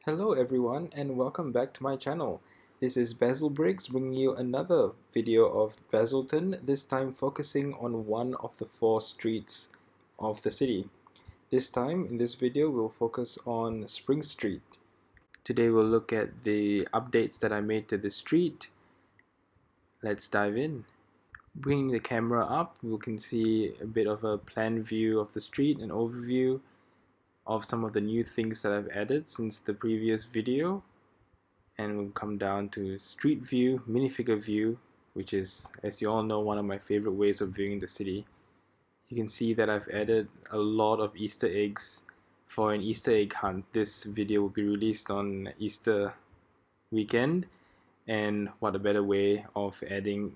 Hello everyone and welcome back to my channel. This is Basil Briggs bringing you another video of Basilton, this time focusing on one of the four streets of the city. This time in this video we'll focus on Spring Street. Today we'll look at the updates that I made to the street. Let's dive in. Bringing the camera up, we can see a bit of a plan view of the street, an overview of some of the new things that I've added since the previous video. And we'll come down to street view, minifigure view, which is, as you all know, one of my favorite ways of viewing the city. You can see that I've added a lot of Easter eggs for an Easter egg hunt. This video will be released on Easter weekend, and what a better way of adding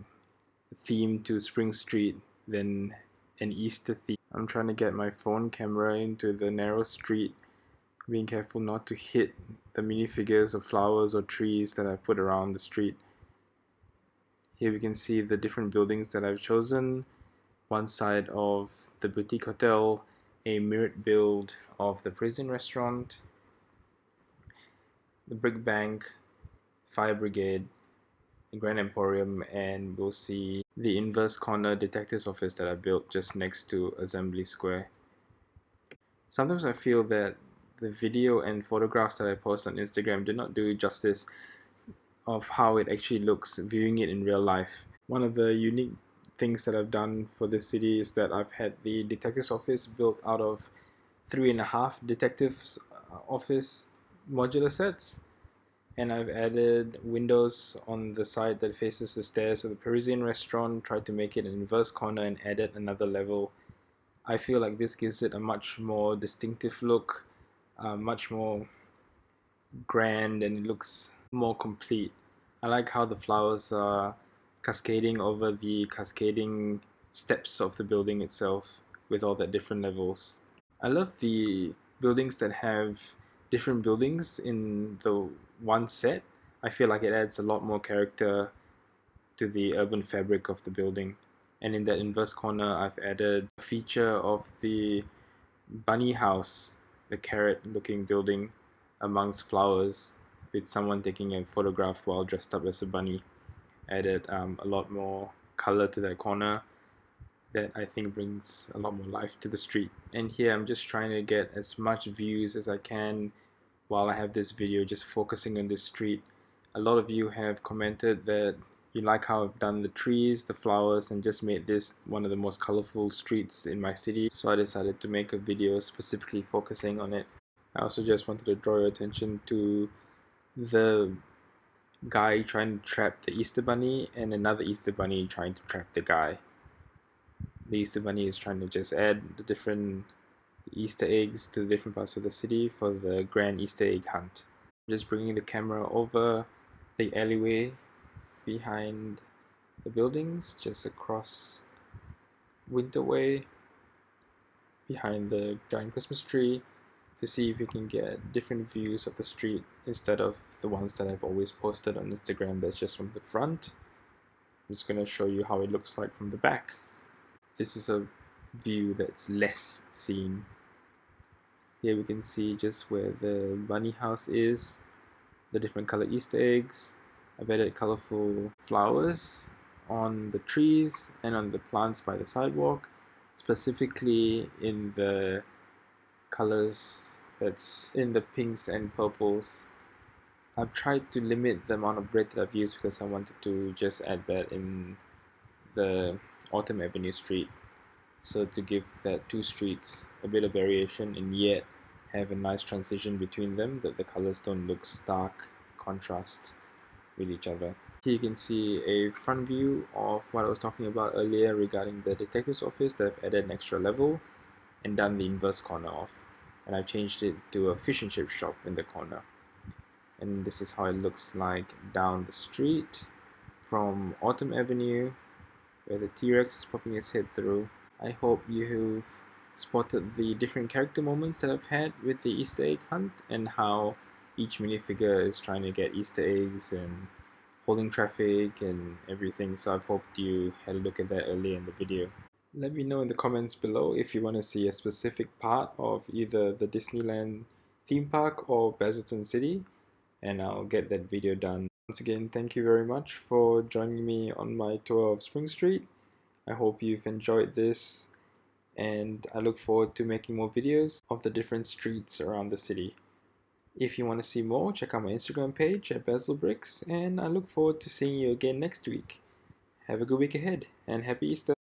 a theme to Spring Street than an Easter theme. I'm trying to get my phone camera into the narrow street, being careful not to hit the minifigures of flowers or trees that I put around the street. Here we can see the different buildings that I've chosen. One side of the boutique hotel, a mirrored build of the prison restaurant, the brick bank, fire brigade, the Grand Emporium, and we'll see the inverse corner detective's office that I built just next to Assembly Square. Sometimes I feel that the video and photographs that I post on Instagram do not do justice of how it actually looks viewing it in real life. One of the unique things that I've done for this city is that I've had the detective's office built out of 3.5 detective's office modular sets, and I've added windows on the side that faces the stairs of the Parisian restaurant, tried to make it an inverse corner and added another level. I feel like this gives it a much more distinctive look, much more grand, and it looks more complete. I like how the flowers are cascading over the cascading steps of the building itself with all the different levels. I love the buildings that have different buildings in the one set. I feel like it adds a lot more character to the urban fabric of the building. And in that inverse corner, I've added a feature of the bunny house, the carrot looking building amongst flowers, with someone taking a photograph while dressed up as a bunny. Added a lot more color to that corner that I think brings a lot more life to the street. And here I'm just trying to get as much views as I can while I have this video just focusing on this street. A lot of you have commented that you like how I've done the trees, the flowers, and just made this one of the most colorful streets in my city, so I decided to make a video specifically focusing on it. I also just wanted to draw your attention to the guy trying to trap the Easter Bunny and another Easter Bunny trying to trap the guy. The Easter Bunny is trying to just add the different Easter eggs to the different parts of the city for the grand Easter egg hunt. I'm just bringing the camera over the alleyway behind the buildings, just across Winterway, behind the giant Christmas tree, to see if we can get different views of the street instead of the ones that I've always posted on Instagram that's just from the front. I'm just going to show you how it looks like from the back. This is a view that's less seen. Here we can see just where the bunny house is, the different color Easter eggs. I've added colorful flowers on the trees and on the plants by the sidewalk, specifically in the colors that's in the pinks and purples. I've tried to limit the amount of red that I've used because I wanted to just add that in the Autumn Avenue street, so to give that two streets a bit of variation and yet have a nice transition between them, that the colors don't look stark contrast with each other. Here you can see a front view of what I was talking about earlier regarding the detective's office that I've added an extra level and done the inverse corner off, and I've changed it to a fish and chip shop in the corner. And this is how it looks like down the street from Autumn Avenue, where the T-Rex is popping its head through. I hope you've spotted the different character moments that I've had with the Easter egg hunt and how each minifigure is trying to get Easter eggs and holding traffic and everything, so I've hoped you had a look at that earlier in the video. Let me know in the comments below if you want to see a specific part of either the Disneyland theme park or Basildon City, and I'll get that video done. Once again, thank you very much for joining me on my tour of Spring Street. I hope you've enjoyed this, and I look forward to making more videos of the different streets around the city. If you want to see more, check out my Instagram page at Basil Bricks, and I look forward to seeing you again next week. Have a good week ahead, and happy Easter!